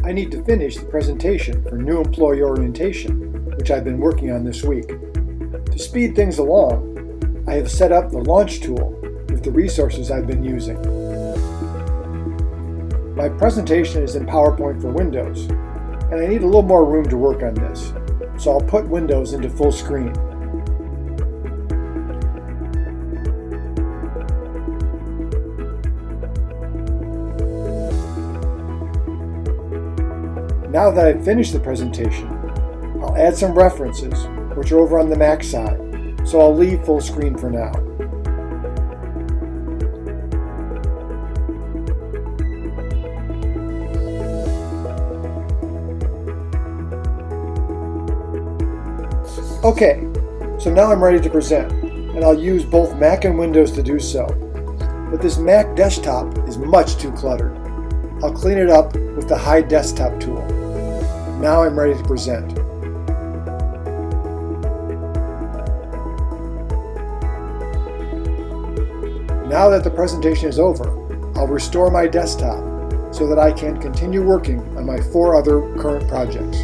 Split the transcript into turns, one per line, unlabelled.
I need to finish the presentation for new employee orientation, which I've been working on this week. To speed things along, I have set up the launch tool with the resources I've been using. My presentation is in PowerPoint for Windows, and I need a little more room to work on this, so I'll put Windows into full screen. Now that I've finished the presentation, I'll add some references, which are over on the Mac side, so I'll leave full screen for now. Okay, so now I'm ready to present, and I'll use both Mac and Windows to do so. But this Mac desktop is much too cluttered. I'll clean it up with the Hide Desktop tool. Now I'm ready to present. Now that the presentation is over, I'll restore my desktop so that I can continue working on my 4 other current projects.